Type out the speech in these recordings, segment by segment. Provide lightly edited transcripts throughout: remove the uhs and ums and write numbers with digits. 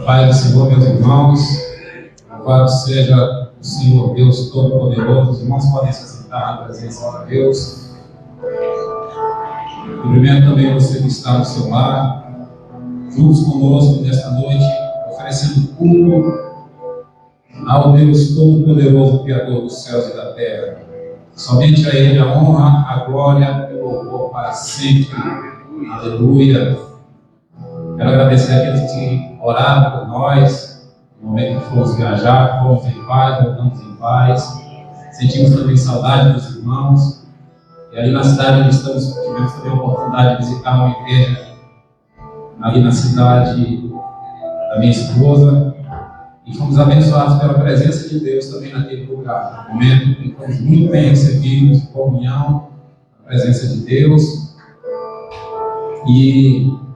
Pai do Senhor, meus irmãos, louvado seja o Senhor Deus Todo-Poderoso. Os irmãos podem se assentar na presença de Deus. Cumprimento também você que está no seu lar, juntos conosco nesta noite, oferecendo culto ao Deus Todo-Poderoso, Criador dos céus e da terra. Somente a Ele a honra, a glória e o louvor para sempre. Aleluia. Quero agradecer àqueles que oraram por nós, no momento que fomos viajar, fomos em paz, voltamos em paz. Sentimos também saudade dos irmãos. E ali na cidade onde estamos, tivemos também a oportunidade de visitar uma igreja, ali na cidade da minha esposa. E fomos abençoados pela presença de Deus também naquele lugar. No momento em que fomos muito bem recebidos, de comunhão, a presença de Deus. E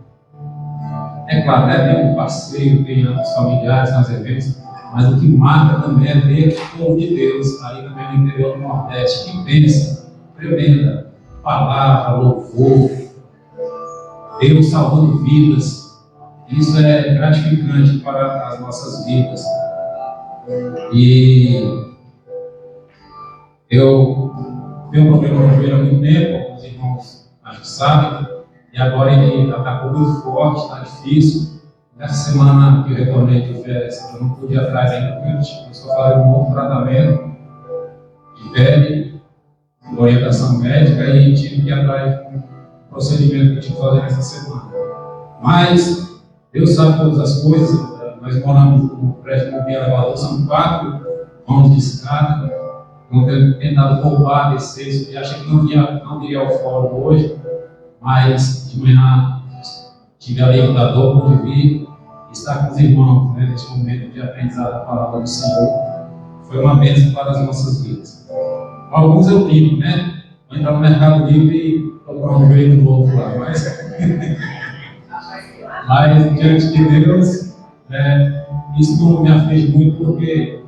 é claro, tem um passeio, tem os familiares nos eventos, mas o que marca também é ver o povo de Deus aí também no interior do Nordeste. Que bênção tremenda, palavra, louvor, Deus salvando vidas. Isso é gratificante para as nossas vidas. E eu tenho um problema com o joelho há muito tempo, alguns irmãos acho que sabem, e agora ele atacou muito forte, está difícil. Nessa semana que eu retornei de férias, eu não pude ir atrás ainda, porque eu estou fazendo um novo tratamento de pele, de orientação médica, e tive que ir atrás de um procedimento que eu tive que fazer nessa semana. Mas Deus sabe todas as coisas. Nós moramos no prédio do elevador, são 4 mãos de escada. Então, eu tentado poupar descer, e achei que não iria ao fórum hoje, mas de manhã tive a libertador, pude vir e estar com os irmãos, nesse momento de aprendizado da palavra do Senhor. Foi uma bênção para as nossas vidas. Alguns eu digo, vou entrar no Mercado Livre e comprar um joelho novo lá, mas diante de Deus, isso não me aflige muito, porque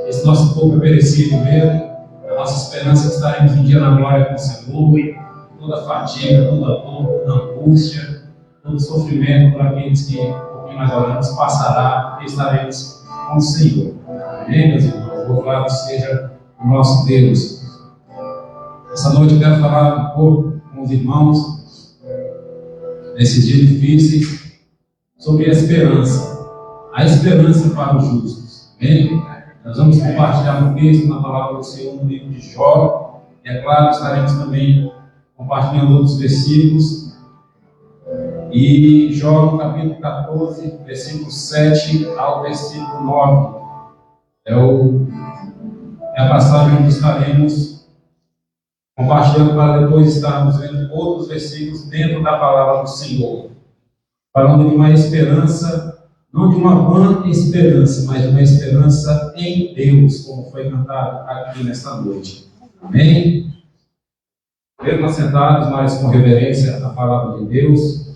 esse nosso corpo é perecido mesmo. A nossa esperança é que estaremos um dia na glória com o Senhor. Toda fadiga, toda dor, toda angústia, todo sofrimento por aqueles que um pouquinho mais oramos passará e estaremos com o Senhor. Amém, meus irmãos? Louvado seja o nosso Deus. Essa noite eu quero falar um pouco com os irmãos, nesses dias difíceis, sobre a esperança. A esperança para os justos. Amém? Nós vamos compartilhar um texto na palavra do Senhor no livro de Jó. E é claro, estaremos também compartilhando outros versículos. E Jó, no capítulo 14, versículo 7 ao versículo 9. É a passagem onde estaremos compartilhando, para depois estarmos vendo outros versículos dentro da palavra do Senhor, falando de uma esperança, não de uma vã esperança, mas de uma esperança em Deus, como foi cantado aqui nesta noite. Amém? Mesmo assentados, mas com reverência à palavra de Deus.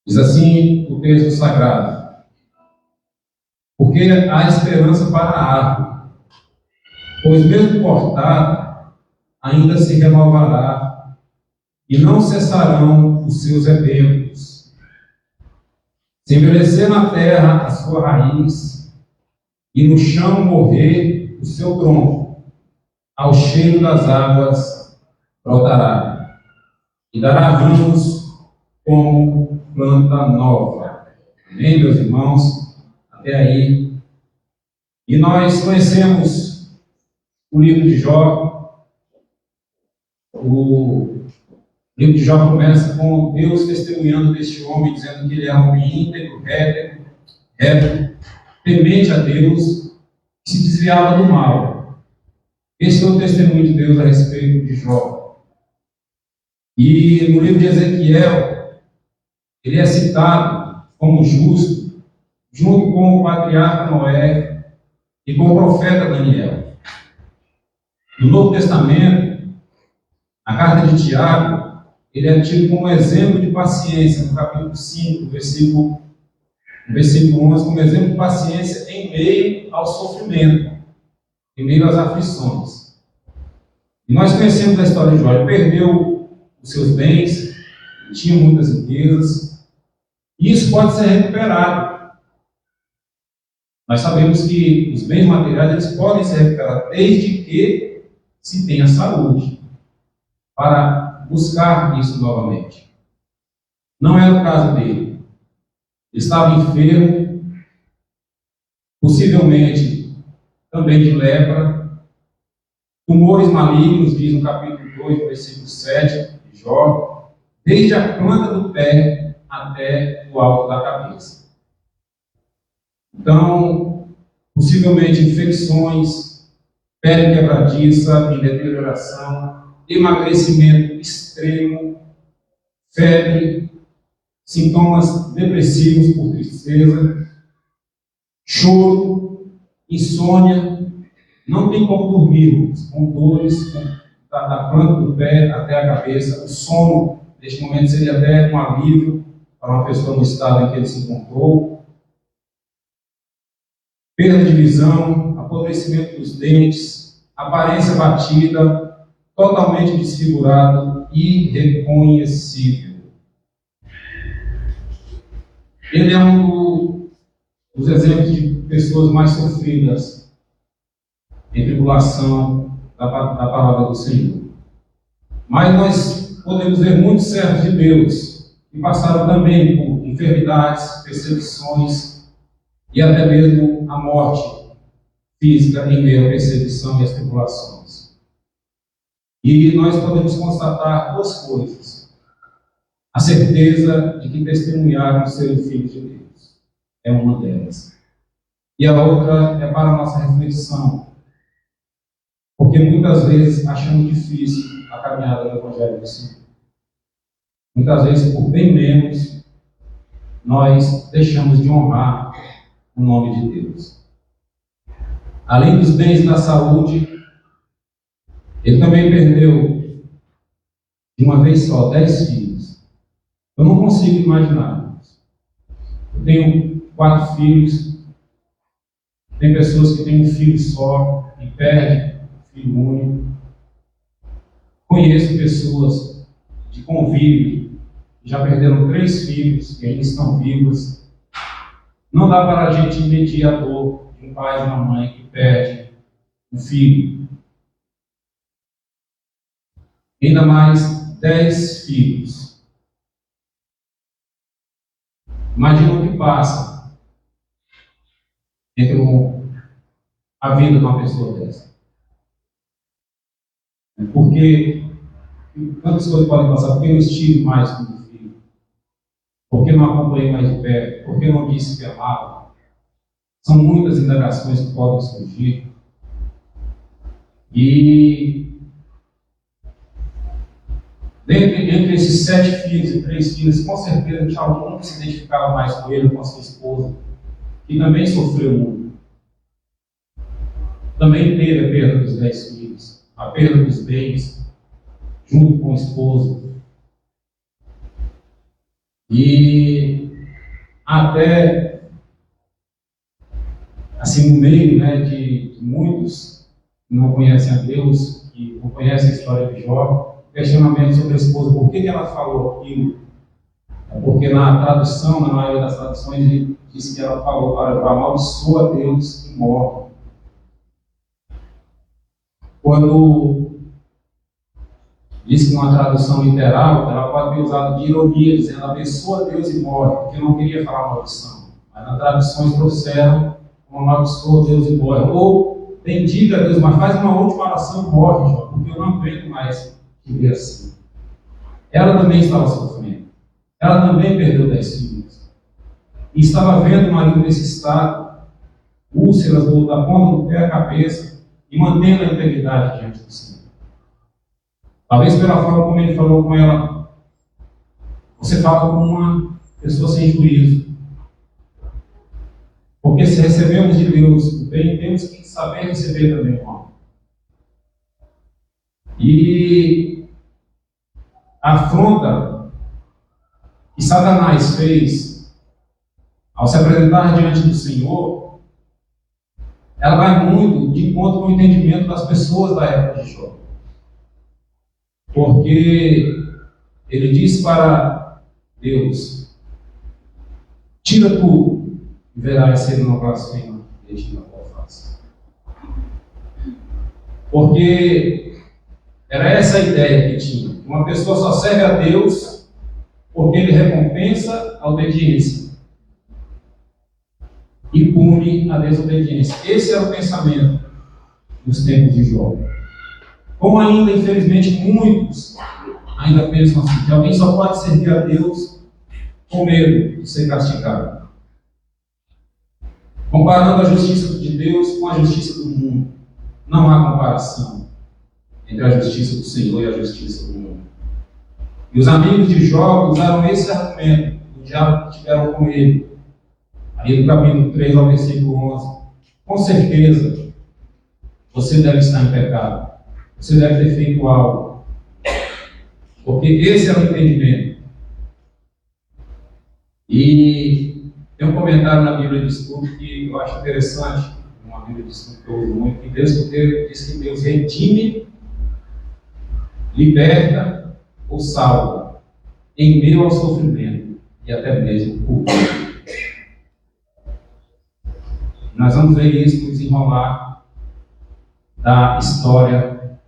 Diz assim o texto sagrado: porque há esperança para a árvore, pois mesmo cortada, ainda se renovará, e não cessarão os seus rebentos. Se envelhecer na terra a sua raiz, e no chão morrer o seu tronco, ao cheiro das águas brotará, e dará ramos como planta nova. Amém, meus irmãos? Até aí. E nós conhecemos o livro de Jó. O livro de Jó começa com Deus testemunhando deste homem, dizendo que ele é um homem íntegro, reto, temente a Deus, que se desviava do mal. Esse é o testemunho de Deus a respeito de Jó. E no livro de Ezequiel, ele é citado como justo, junto com o patriarca Noé e com o profeta Daniel. No Novo Testamento, a carta de Tiago, ele é tido como exemplo de paciência, no capítulo 5, versículo 11, como exemplo de paciência em meio ao sofrimento, em meio às aflições. E nós conhecemos a história de Jó. Ele perdeu os seus bens, tinha muitas riquezas, E isso pode ser recuperado. Nós sabemos que os bens materiais eles podem ser recuperados desde que se tenha saúde para buscar isso novamente. Não era o caso dele. Ele estava enfermo, possivelmente também de lepra, tumores malignos, diz no capítulo 2, versículo 7 de Jó, desde a planta do pé até o alto da cabeça. Então, possivelmente infecções, pele quebradiça em deterioração, emagrecimento extremo, febre, sintomas depressivos por tristeza, choro, insônia, não tem como dormir, com dores da planta do pé até a cabeça. O sono, neste momento, seria até um alívio para uma pessoa no estado em que ele se encontrou. Perda de visão, apodrecimento dos dentes, aparência batida, totalmente desfigurado, irreconhecível. Ele é um dos exemplos de pessoas mais sofridas em tribulação da palavra do Senhor. Mas nós podemos ver muitos servos de Deus que passaram também por enfermidades, perseguições e até mesmo a morte física em meio à perseguição e às tribulações. E nós podemos constatar duas coisas. A certeza de que testemunharam ser filhos de Deus é uma delas. E a outra é para a nossa reflexão. Porque muitas vezes achamos difícil a caminhada do Evangelho do Senhor. Muitas vezes, por bem menos, nós deixamos de honrar o nome de Deus. Além dos bens da saúde, ele também perdeu, de uma vez só, 10 filhos. Eu não consigo imaginar. Eu tenho 4 filhos. Tem pessoas que têm um filho só e perdem um filho único. Conheço pessoas de convívio que já perderam 3 filhos e ainda estão vivas. Não dá para a gente medir a dor de um pai e uma mãe que perde um filho. Ainda mais 10 filhos. Imagina o que passa entre a vida de uma pessoa dessa. Porque tantas coisas podem passar. Porque eu não estive mais com o filho? Porque não acompanhei mais de perto? Porque não disse que amava? São muitas indagações que podem surgir. E entre esses 7 filhos e 3 filhas, com certeza tinha algum que se identificava mais com ele, com a sua esposa, que também sofreu muito. Também teve a perda dos 10 filhos, a perda dos bens, junto com o esposo. E até, assim, no meio, né, de muitos que não conhecem a Deus, que não conhecem a história de Jó, questionamento sobre a esposa, por que ela falou aquilo? Porque na tradução, na maioria das traduções, diz que ela falou para amaldiçoa Deus e morre. Quando diz que numa tradução literal, ela pode ter usado de ironia, dizendo abençoa Deus e morre, porque não queria falar maldição. Mas nas traduções trouxeram como amaldiçoa Deus e morre. Ou bendiga a Deus, mas faz uma última oração e morre, Jó, porque eu não aguento mais viver assim. Ela também estava sofrendo. Ela também perdeu 10 filhos. E estava vendo o marido nesse estado, úlceras da ponta do pé à cabeça, e mantendo a integridade diante do Senhor. Talvez pela forma como ele falou com ela, você fala com uma pessoa sem juízo. Porque se recebemos de Deus o bem, temos que saber receber também o mal. E a afronta que Satanás fez ao se apresentar diante do Senhor, ela vai muito de encontro com o entendimento das pessoas da época de Jó. Porque ele disse para Deus: Tira tudo e verás se ele não blasfema de ti na tua face. Porque era essa a ideia que tinha. Uma pessoa só serve a Deus porque ele recompensa a obediência e pune a desobediência. Esse era o pensamento dos tempos de Jó. Como ainda, infelizmente, muitos ainda pensam assim, que alguém só pode servir a Deus com medo de ser castigado. Comparando a justiça de Deus com a justiça do mundo, não há comparação entre a justiça do Senhor e a justiça do mundo. E os amigos de Jó usaram esse argumento do diálogo que tiveram com ele, aí no capítulo 3 ao versículo 11. Com certeza, você deve estar em pecado. Você deve ter feito algo. Porque esse era o entendimento. E tem um comentário na Bíblia de Estudo que eu acho interessante, uma Bíblia de Estudo que eu uso muito, que Deus diz que Deus redime, liberta ou salva em meio ao sofrimento e até mesmo por medo. Nós vamos ver isso no desenrolar da história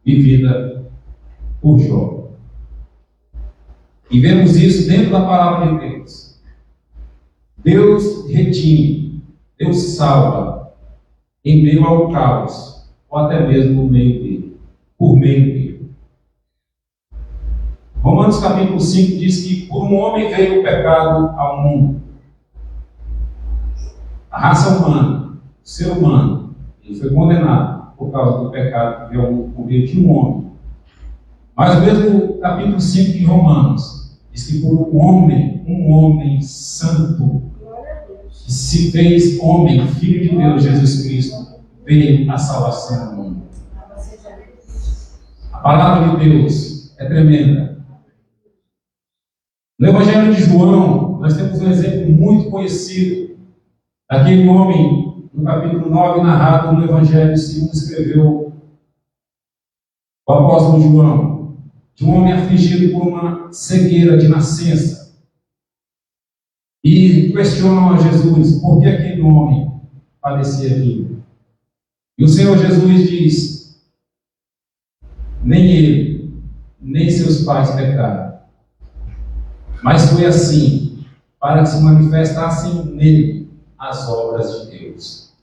vivida por Jó. E vemos isso dentro da palavra de Deus. Deus redime, Deus salva em meio ao caos, ou até mesmo por meio dele. Romanos capítulo 5 diz que por um homem veio o pecado ao mundo. A raça humana, o ser humano, ele foi condenado por causa do pecado que veio ao mundo por meio de um homem. Mas mesmo capítulo 5 de Romanos diz que por um homem santo, que se fez homem, filho de Deus, Jesus Cristo, veio a salvação do mundo. A palavra de Deus é tremenda. No Evangelho de João, nós temos um exemplo muito conhecido daquele homem, no capítulo 9, narrado no Evangelho, segundo escreveu o apóstolo João, de um homem afligido por uma cegueira de nascença. E questionam a Jesus por que aquele homem padecia aquilo. E o Senhor Jesus diz: nem ele, nem seus pais pecaram, mas foi assim para que se manifestassem nele as obras de Deus.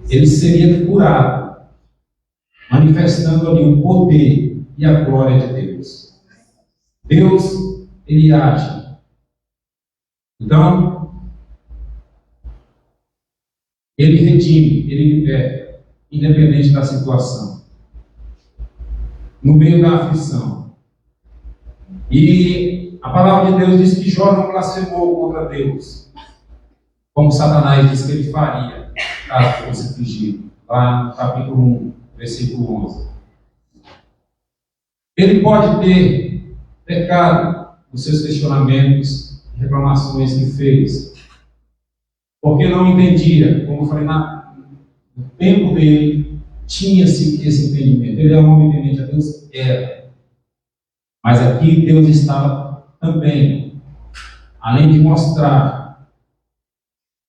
Ele seria curado, manifestando ali o poder e a glória de Deus. Deus, ele age. Então, ele redime, ele liberta, independente da situação, no meio da aflição. E a palavra de Deus diz que Jó não blasfemou contra Deus, como Satanás disse que ele faria, caso fosse afligido, lá no capítulo 1, versículo 11. Ele pode ter pecado nos seus questionamentos, reclamações que fez, porque não entendia, como eu falei, no tempo dele, tinha-se esse entendimento. Ele é um homem temente a Deus? Era. Mas aqui Deus estava também, além de mostrar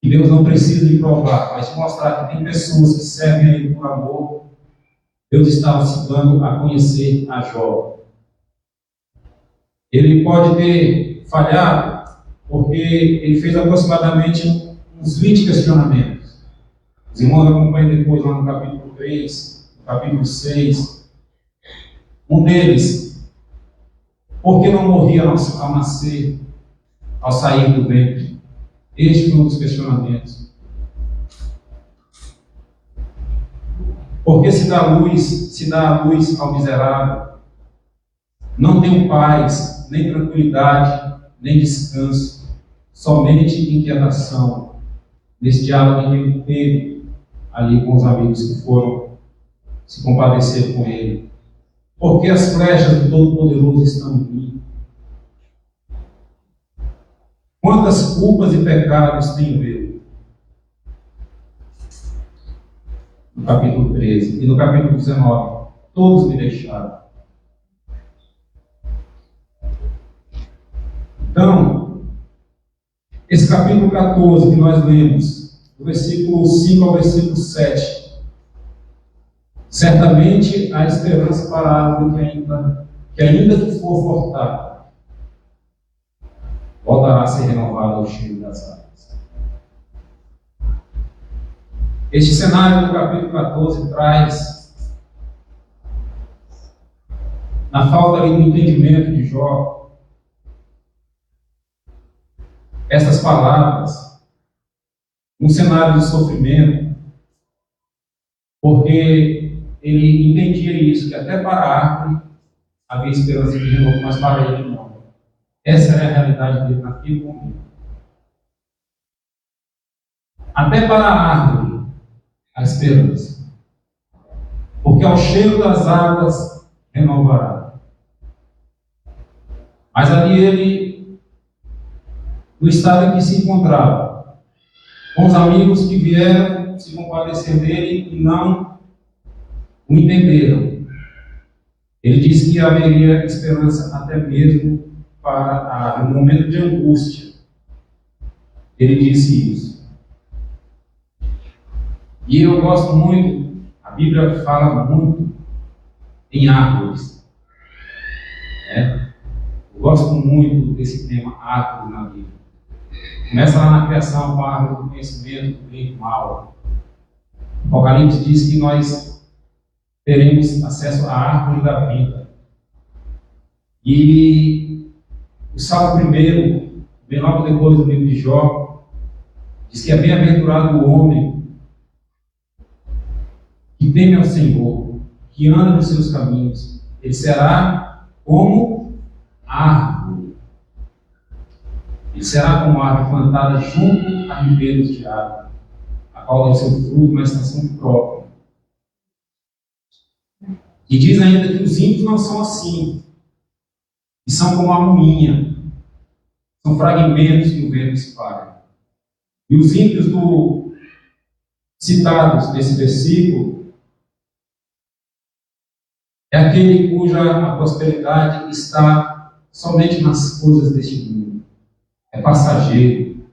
que Deus não precisa de provar, mas de mostrar que tem pessoas que servem a Ele por amor, Deus estava se dando a conhecer a Jó. Ele pode ter falhado, porque ele fez aproximadamente uns 20 questionamentos. Os irmãos acompanham depois lá no capítulo 3, no capítulo 6. Um deles: por que não morria ao nascer, ao sair do ventre? Este foi um dos questionamentos. Por que se dá a luz ao miserável? Não tenho paz, nem tranquilidade, nem descanso, somente inquietação. Nesse diálogo que ele teve ali com os amigos que foram se compadecer com ele. Porque as flechas do Todo-Poderoso estão em mim. Quantas culpas e pecados tenho eu? No capítulo 13 e no capítulo 19, todos me deixaram. Então, Esse capítulo 14 que nós lemos, do versículo 5 ao versículo 7, certamente há esperança para a árvore que ainda que for cortada, voltará a ser renovada ao cheiro das águas. Este cenário do capítulo 14 traz, na falta ali do entendimento de Jó, essas palavras, um cenário de sofrimento, porque ele entendia isso, que até para a árvore havia esperança de renovo, mas para ele não. Essa era a realidade dele naquele momento. Até para a árvore, a esperança. Porque ao cheiro das águas renovará. Mas ali ele, no estado em que se encontrava, com os amigos que vieram se compadecer dele e não o entenderam. Ele disse que haveria esperança até mesmo para a árvore, no momento de angústia. Ele disse isso. E eu gosto muito, a Bíblia fala muito em árvores. Eu gosto muito desse tema árvore na Bíblia. Começa lá na criação com a árvore do conhecimento do bem e do mal. O Apocalipse diz que nós teremos acesso à árvore da vida. E o Salmo 1, bem logo depois do livro de Jó, diz que é bem-aventurado o homem que teme ao Senhor, que anda nos seus caminhos. Ele será como árvore. Ele será como árvore plantada junto a ribeiros de água, a qual dá o seu fruto na estação própria. E diz ainda que os ímpios não são assim, que são como a moinha, são fragmentos que o vento espalha. E os ímpios citados nesse versículo é aquele cuja a prosperidade está somente nas coisas deste mundo. É passageiro,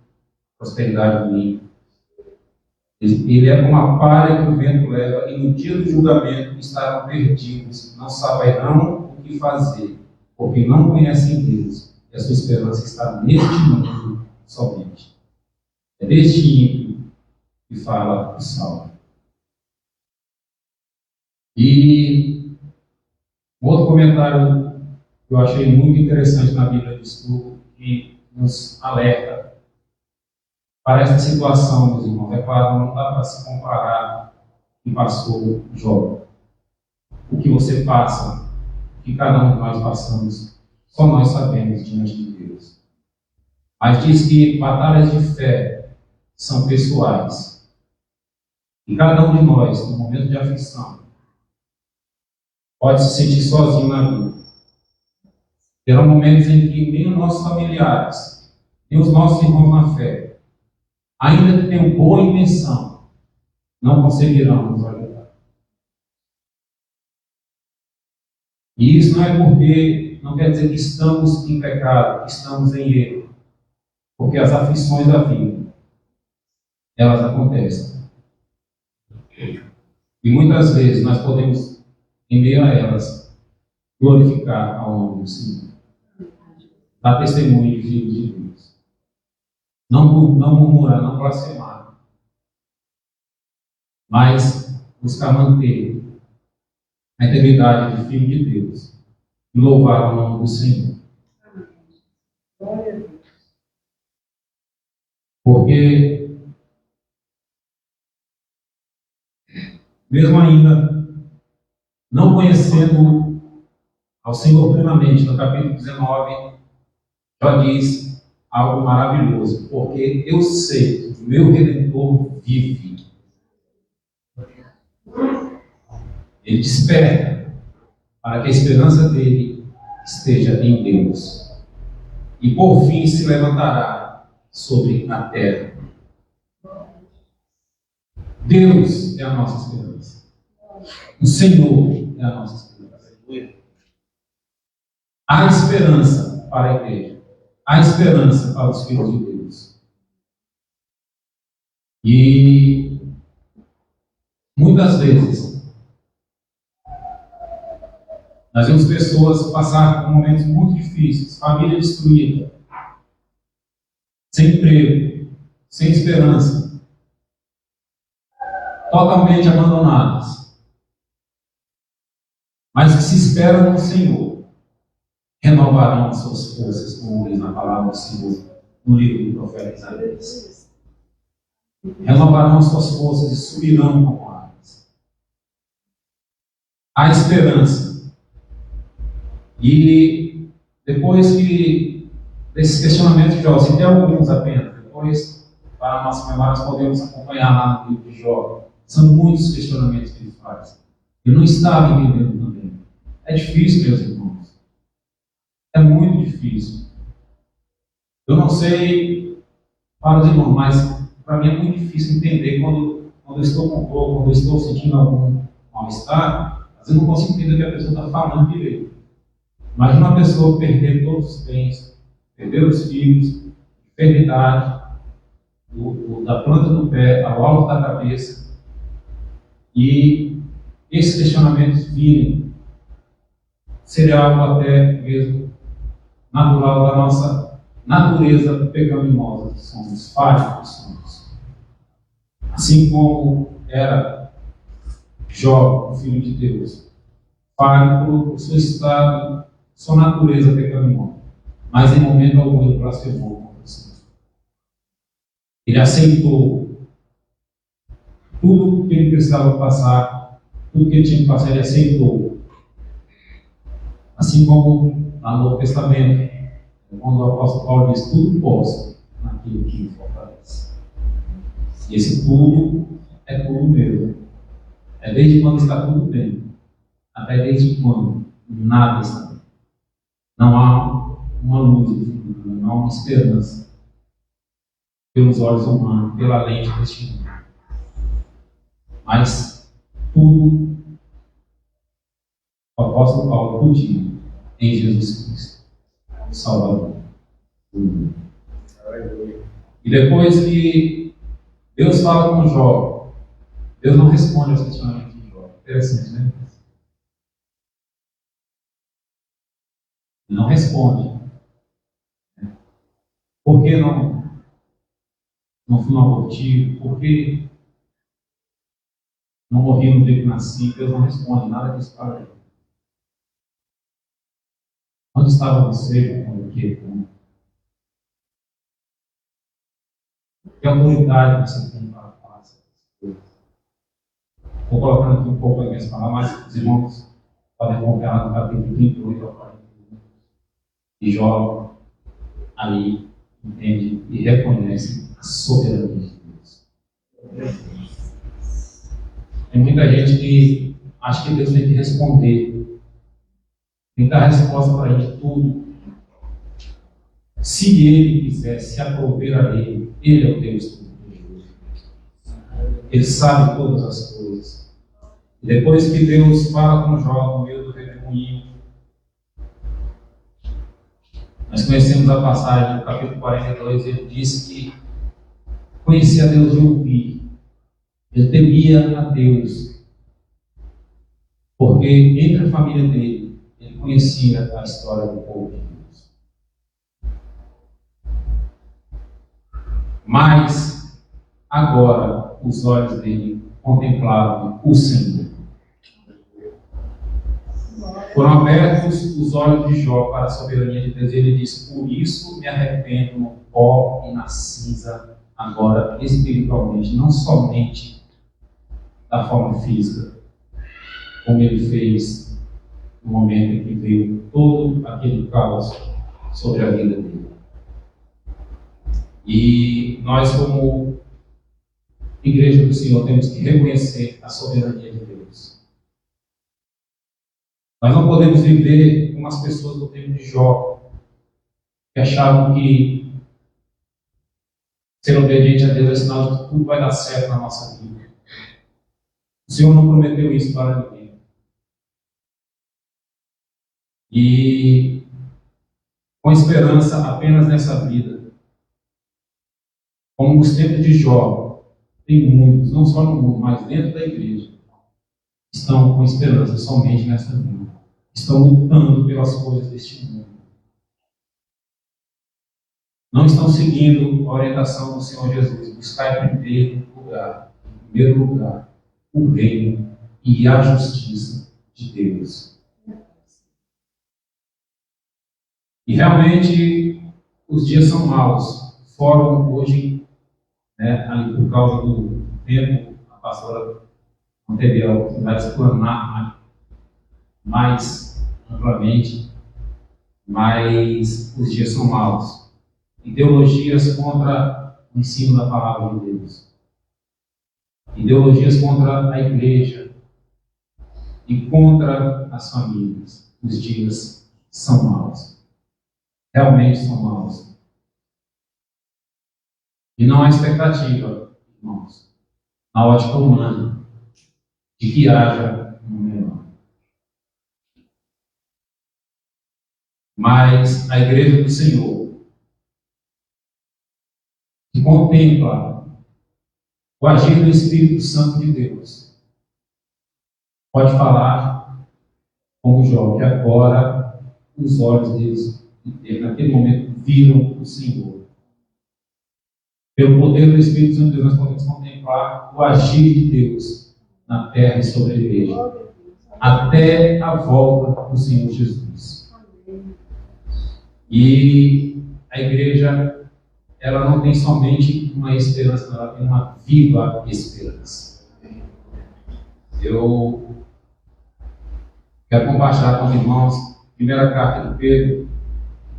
a prosperidade do ímpio. Ele é como a palha que o vento leva, e no dia do julgamento estarão perdidos, não saberão o que fazer, porque não conhecem Deus, e a sua esperança está neste mundo somente. É deste ímpio que fala o Salmo. E outro comentário que eu achei muito interessante na Bíblia de Estudo, que nos alerta para essa situação, meus irmãos. É claro, não dá para se comparar o que passou Jó. O que você passa, o que cada um de nós passamos, só nós sabemos diante de Deus. Mas diz que batalhas de fé são pessoais. E cada um de nós, no momento de aflição, pode se sentir sozinho na vida. Terão momentos em que nem os nossos familiares, nem os nossos irmãos na fé, ainda que tenham boa intenção, não conseguirão nos ajudar. E isso não é porque, não quer dizer que estamos em pecado, que estamos em erro. Porque as aflições da vida, elas acontecem. E muitas vezes nós podemos, em meio a elas, glorificar ao nome do Senhor. Dar testemunho de filhos de Deus. Não murmurar, não blasfemar, mas buscar manter a integridade de filho de Deus e louvar o nome do Senhor. Porque, mesmo ainda não conhecendo ao Senhor plenamente, no capítulo 19, já diz algo maravilhoso, porque eu sei que o meu Redentor vive. Ele desperta para que a esperança dele esteja em Deus. E por fim se levantará sobre a terra. Deus é a nossa esperança. O Senhor é a nossa esperança. Há esperança para a igreja. Há esperança para os filhos de Deus. E muitas vezes nós vemos pessoas passar por momentos muito difíceis, família destruída, sem emprego, sem esperança, totalmente abandonadas, mas que se esperam no Senhor, renovarão as suas forças, como diz na palavra do Senhor, no livro do profeta Isaías. Renovarão as suas forças e subirão como aves. Há esperança. E depois que desses questionamentos de Jó, se tem alguns apenas, depois, para a nossa memória, nós podemos acompanhar lá no livro de Jó. São muitos questionamentos que ele faz. Eu não estava entendendo também. É difícil, meus irmãos. É muito difícil. Eu não sei para os irmãos, mas para mim é muito difícil entender quando eu estou com dor, quando eu estou sentindo algum mal-estar. Às vezes eu não consigo entender o que a pessoa está falando direito. Imagina uma pessoa perder todos os bens, perder os filhos, enfermidade, da planta do pé ao alto da cabeça, e esses questionamentos virem, seria algo até mesmo natural da nossa natureza pecaminosa que somos, falhos que somos. Assim como era Jó, o filho de Deus, falho por seu estado, sua natureza pecaminosa, mas em momento algum ele blasfemou contra o Senhor. Ele aceitou tudo que ele precisava passar, tudo que ele tinha que passar, ele aceitou. Assim como lá no Novo Testamento, quando o apóstolo Paulo diz: tudo posso naquilo que me fortalece. E esse tudo é tudo mesmo. É desde quando está tudo bem, até desde quando nada está bem. Não há uma luz do futuro, não há uma esperança pelos olhos humanos, pela lente deste mundo. Mas tudo o apóstolo Paulo podia em Jesus Cristo, o Salvador. E depois que Deus fala com Jó, Deus não responde aos questionamentos de Jó. Interessante, né? Ele não responde. Por que não fui um abortivo? Por que não morri no dia que nasci? Deus não responde nada disso para ele. Onde estava você? Que autoridade você tem para falar essas coisas? Estou colocando aqui um pouco as minhas palavras, mas os irmãos podem acompanhar no capítulo 38 ao 41. E Jó ali entende e reconhece a soberania de Deus. Tem muita gente que acha que Deus tem que responder, tem que dar resposta para a gente tudo. Se Ele quiser, se aprover a Ele, Ele é o Deus Todo-Poderoso. Ele sabe todas as coisas. E depois que Deus fala com Jó no meio do redemoinho, nós conhecemos a passagem do capítulo 42, ele disse que conhecia a Deus de ouvir. Ele temia a Deus, porque entre a família dele, ele conhecia a história do povo de Deus. Mas, agora, os olhos dele contemplavam o Senhor. Foram abertos os olhos de Jó para a soberania de Deus. Ele diz: por isso me arrependo no pó e na cinza, agora espiritualmente, não somente da forma física, como ele fez no momento em que veio todo aquele caos sobre a vida dele. E nós, como Igreja do Senhor, temos que reconhecer a soberania de Deus. Nós não podemos viver como as pessoas do tempo de Jó, que achavam que ser obediente a Deus é sinal de que tudo vai dar certo na nossa vida. O Senhor não prometeu isso para ninguém. E com esperança apenas nessa vida, como nos tempos de Jó, tem muitos, não só no mundo, mas dentro da igreja, estão com esperança somente nessa vida. Estão lutando pelas coisas deste mundo. Não estão seguindo a orientação do Senhor Jesus. Buscar em primeiro lugar, o reino e a justiça de Deus. E realmente, os dias são maus. Foram hoje, ali por causa do tempo, a pastora não teve a oportunidade de explanar mais amplamente, mas os dias são maus. Ideologias contra o ensino da palavra de Deus. Ideologias contra a igreja e contra as famílias. Os dias são maus. Realmente são maus. E não há expectativa, irmãos, na ótica humana, de que haja um melhor. Mas a igreja do Senhor, que contempla o agir do Espírito Santo de Deus, pode falar como Jó, que agora os olhos deles, naquele momento, viram o Senhor. Pelo poder do Espírito Santo de Deus, nós podemos contemplar o agir de Deus na terra e sobre a igreja, até a volta do Senhor Jesus. E a igreja, ela não tem somente uma esperança, ela tem uma viva esperança. Eu quero compartilhar com os irmãos a primeira carta de Pedro,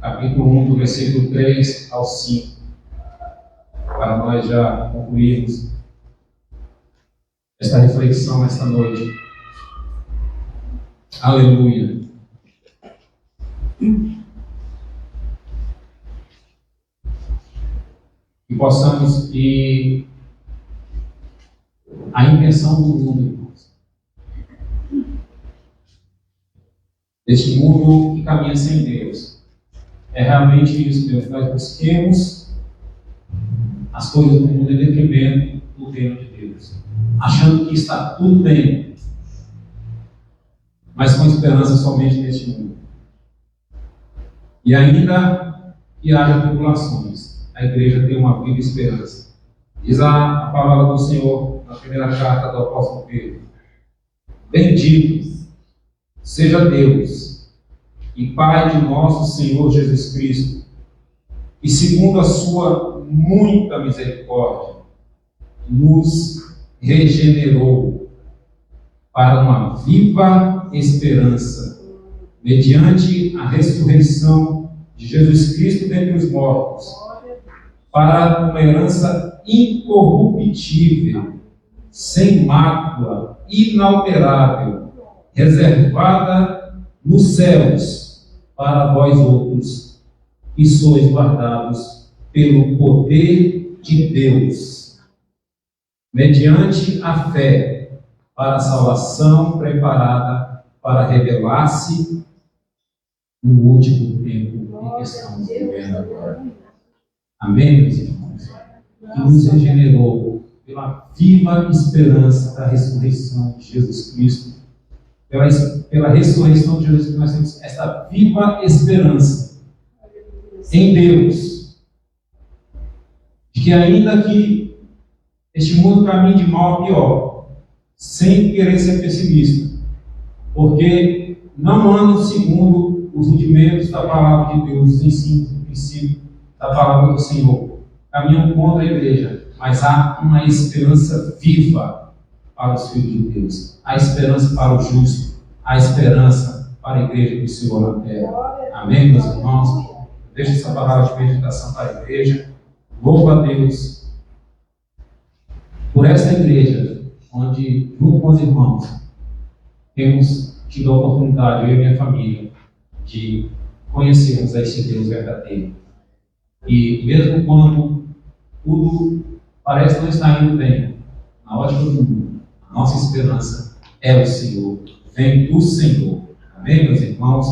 capítulo 1, do versículo 3 ao 5, para nós já concluirmos esta reflexão esta noite. Aleluia. E possamos, e a intenção do mundo, irmãos, deste mundo que caminha sem Deus, é realmente isso, Deus. Nós busquemos as coisas do mundo em detrimento do reino de Deus, achando que está tudo bem, mas com esperança somente neste mundo. E ainda que haja tribulações, a igreja tem uma viva esperança. Diz a palavra do Senhor na primeira carta do apóstolo Pedro: bendito seja Deus e Pai de nosso Senhor Jesus Cristo, e segundo a sua muita misericórdia, nos regenerou para uma viva esperança, mediante a ressurreição de Jesus Cristo dentre os mortos, para uma herança incorruptível, sem mácula, inalterável, reservada nos céus, para vós outros, que sois guardados pelo poder de Deus, mediante a fé, para a salvação preparada para revelar-se no último tempo em que estamos vivendo agora. Amém, meus irmãos? Que nos regenerou pela viva esperança da ressurreição de Jesus Cristo. Pela ressurreição de Jesus Cristo, nós temos essa viva esperança em Deus, de que ainda que este mundo caminhe de mal a pior, sem querer ser pessimista, porque não andam segundo os rudimentos da palavra de Deus, os ensinos do princípio da palavra do Senhor, caminham contra a igreja, mas há uma esperança viva para os filhos de Deus, há esperança para o justo, há esperança para a igreja do Senhor na terra. Amém, meus irmãos? Deixa essa palavra de meditação para a igreja. Louvo a Deus por esta igreja, onde, junto com os irmãos, temos tido a oportunidade, eu e minha família, de conhecermos a este Deus verdadeiro. E mesmo quando tudo parece não estar indo bem, na ótica do mundo, a nossa esperança é o Senhor, vem do Senhor. Amém, meus irmãos?